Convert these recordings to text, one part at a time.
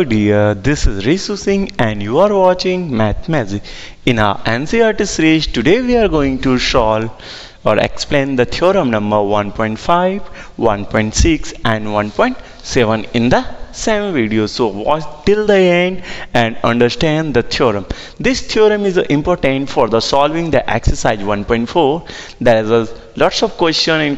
Hello dear, this is Risu Singh and you are watching Mathsmagic. In our NCERT series, today we are going to solve or explain the theorem number 1.5, 1.6 and 1.7 in the same video. So watch till the end and understand the theorem. This theorem is important for the solving the exercise 1.4. There is lots of question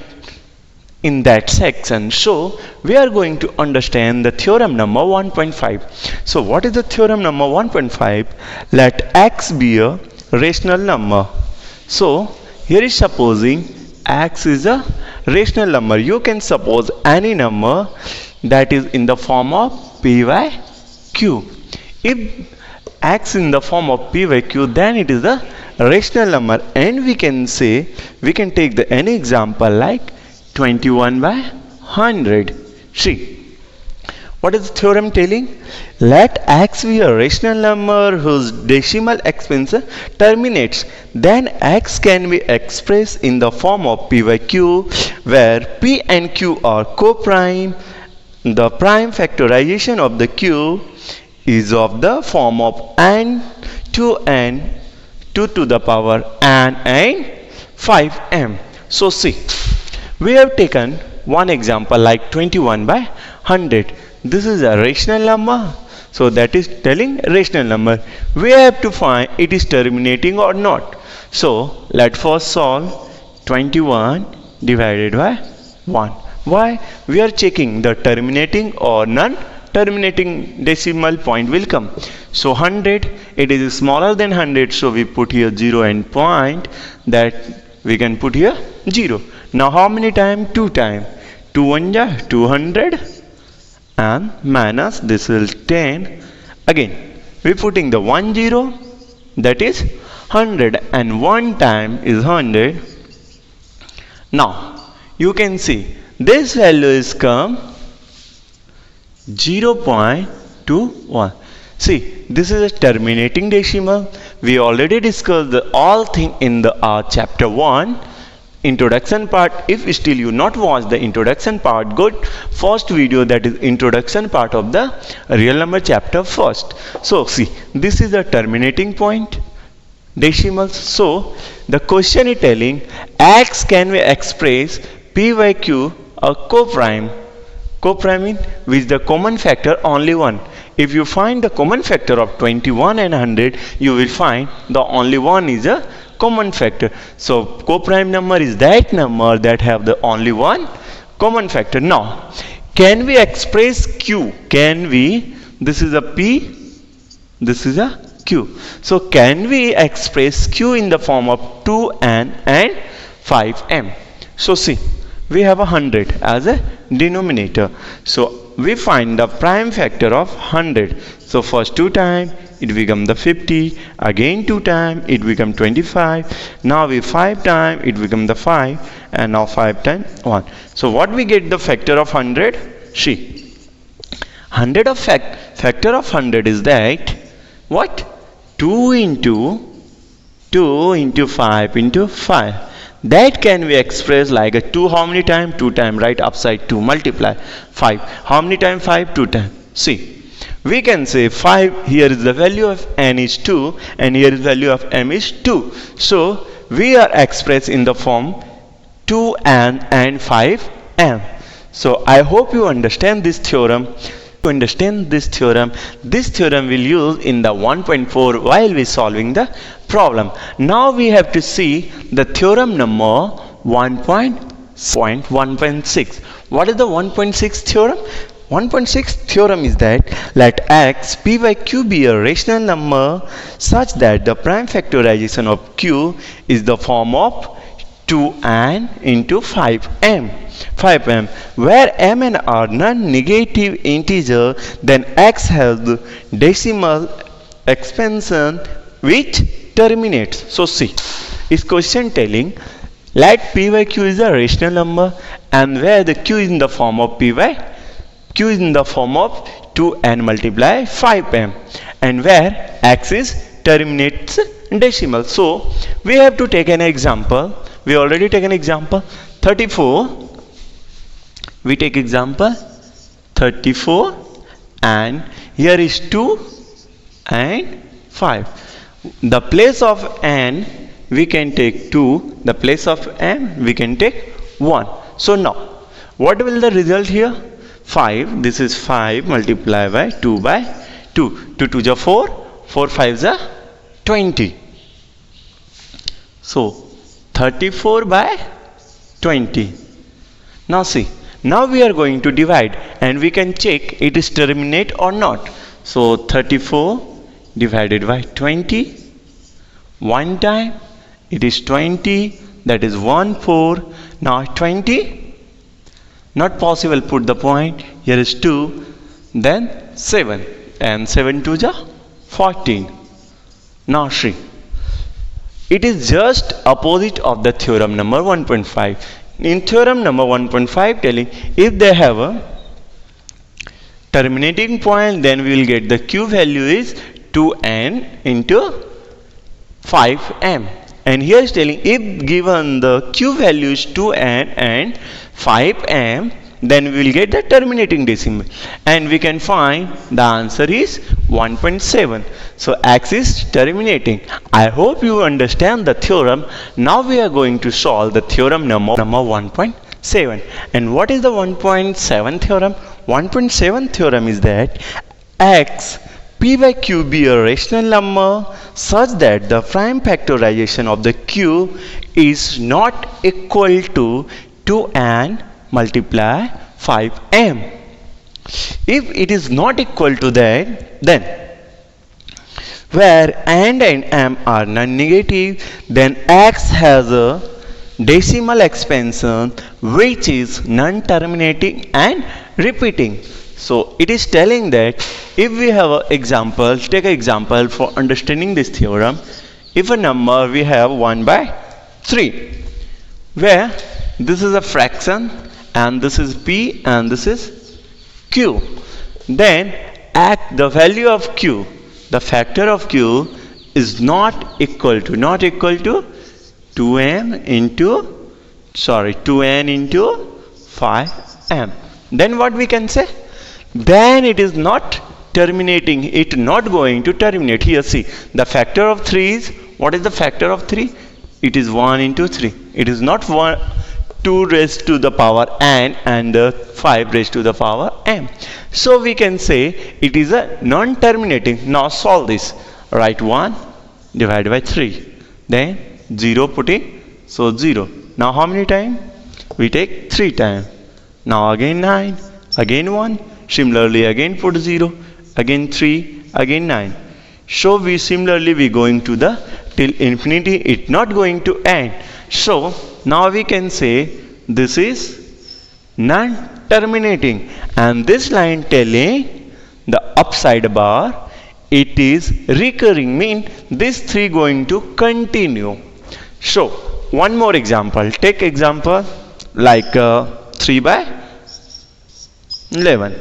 in that section. So we are going to understand the theorem number 1.5. So what is the theorem number 1.5? Let x be a rational number. So here is supposing x is a rational number. You can suppose any number that is in the form of p by q. If x in the form of p by q, then it is a rational number, and we can take any example like 21 by 100. See, what is the theorem telling? Let x be a rational number whose decimal exponent terminates. Then x can be expressed in the form of p by q, where p and q are coprime. The prime factorization of the q is of the form of n to the power n and 5m. So see, we have taken one example like 21 by 100. This is a rational number. So that is telling rational number. We have to find it is terminating or not. So let's first solve 21 divided by 1. Why? We are checking the terminating or non-terminating decimal point will come. So 100, it is smaller than 100. So we put here 0 and point, that we can put here 0. Now how many times? 2 times. 2 1 ja 200 and minus this is 10. Again we putting the 1 0, that is 100, and 1 time is 100. Now you can see this value is come 0.21. See, this is a terminating decimal. We already discussed the all thing in the chapter 1 introduction part. If still you not watch the introduction part, go first video, that is introduction part of the real number chapter first. So see, this is the terminating point decimals. So the question is telling x can be expressed p by q a coprime. Coprime means with the common factor only 1. If you find the common factor of 21 and 100, you will find the only one is a common factor. So coprime number is that number that have the only one common factor. Now can we express q? Can we? This is a p, this is a q. So can we express q in the form of 2n and 5m? So see, we have 100 as a denominator. So we find the prime factor of 100. So first 2 times it become the 50, again 2 times it become 25, now we 5 times it become the 5, and now 5 times 1. So what we get the factor of 100? See, 100 of factor of 100 is that what? 2 into 5 into 5. That can be expressed like a 2 how many times? 2 times, right? Upside 2 multiply 5. How many times? 5. 2 times. See, we can say 5, here is the value of n is 2 and here is value of m is 2. So we are expressed in the form 2n and 5m. So I hope you understand this theorem. To understand this theorem will use in the 1.4 while we solving the problem. Now we have to see the theorem number 1.6. What is the 1.6 theorem? 1.6 theorem is that let x p by q be a rational number such that the prime factorization of q is the form of 2n into 5m, where m and r non-negative integer, then x has the decimal expansion which terminates. So see, is question telling let p by q is a rational number, and where the q is in the form of 2n multiply 5m, and where x is terminates decimal. So we have to take an example. We already take an example 34. We take example 34 and here is 2 and 5. The place of n we can take 2, the place of m we can take 1. So now what will the result here? 5, this is 5 multiplied by 2 by 2. 2 2 is 4, 4 5 is 20. So 34 by 20. Now see, now we are going to divide and we can check it is terminate or not. So 34 divided by 20, one time it is 20, that is 1 4. Now 20, not possible, put the point, here is 2, then 7, and 7 2 is 14. Now see, it is just opposite of the theorem number 1.5. In theorem number 1.5 telling if they have a terminating point, then we will get the q value is 2n into 5m. And here is telling if given the q value is 2n and 5m, then we will get the terminating decimal, and we can find the answer is 1.7. So x is terminating. I hope you understand the theorem. Now we are going to solve the theorem number 1.7. And what is the 1.7 theorem? 1.7 theorem is that x p by q be a rational number such that the prime factorization of the q is not equal to 2n multiply 5m. If it is not equal to that, then where n and m are non-negative, then x has a decimal expansion which is non-terminating and repeating. So it is telling that if we have an example, take an example for understanding this theorem. If a number we have 1 by 3, where this is a fraction and this is p and this is q, then at the value of q, the factor of q is not equal to 2n into 5m. Then what we can say? Then it is not terminating, it not going to terminate. Here see, the factor of 3 is, what is the factor of 3? It is 1 into 3. It is not 2 raised to the power n and 5 raised to the power m. So we can say it is a non-terminating. Now solve this. Write 1 divided by 3. Then 0 put in. So 0. Now how many times? We take 3 times. Now again 9. Again 1. Similarly again put 0. Again 3. Again 9. So we similarly we going to the till infinity. It not going to end. So now we can say this is non-terminating, and this line telling the upside bar it is recurring, mean this 3 going to continue. So one more example, take example like 3 by 11.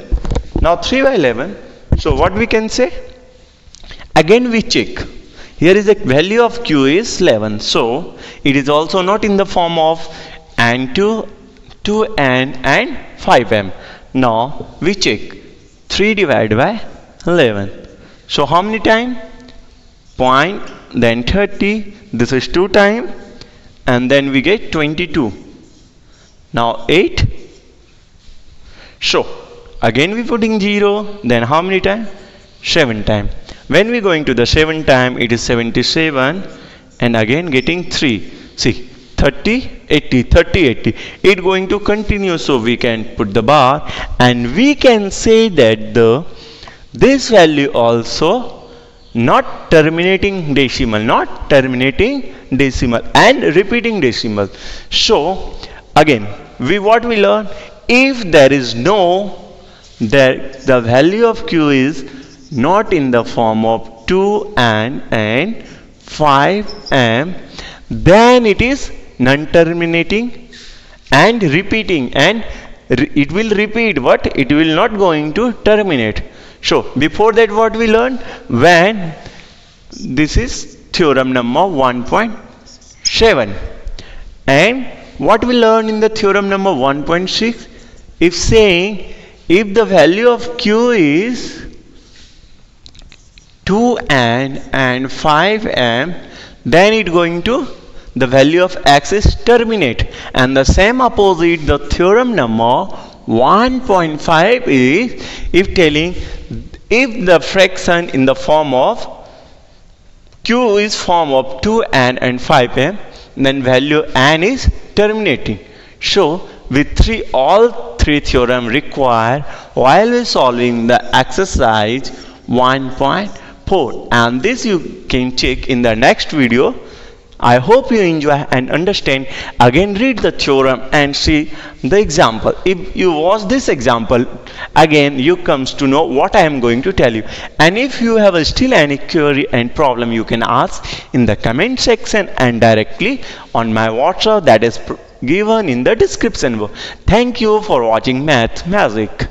Now 3 by 11, so what we can say? Again we check. Here is the value of q is 11. So it is also not in the form of n2, 2n and 5m. Now we check 3 divided by 11. So how many times? Point, then 30. This is 2 times. And then we get 22. Now 8. So again we putting 0. Then how many times? 7 times. When we going to the 7 time, it is 77, and again getting 3. See, 30, 80, 30, 80. It going to continue, so we can put the bar, and we can say that this value also not terminating decimal, and repeating decimal. So again, what we learn? If there is the value of q is not in the form of 2n and 5m, then it is non-terminating and repeating, and it will repeat, but it will not going to terminate. So before that what we learned? When this is theorem number 1.7, and what we learned in the theorem number 1.6? If saying if the value of q is 2n and 5m, then it going to the value of x is terminate. And the same opposite, the theorem number 1.5 is if telling if the fraction in the form of q is form of 2n and 5m, then value n is terminating. So with all three theorem required while we solving the exercise 1.4, and this you can check in the next video. I hope you enjoy and understand. Again read the theorem and see the example. If you watch this example again, you comes to know what I am going to tell you. And if you have still any query and problem, you can ask in the comment section and directly on my WhatsApp that is given in the description box. Thank you for watching Mathsmagic.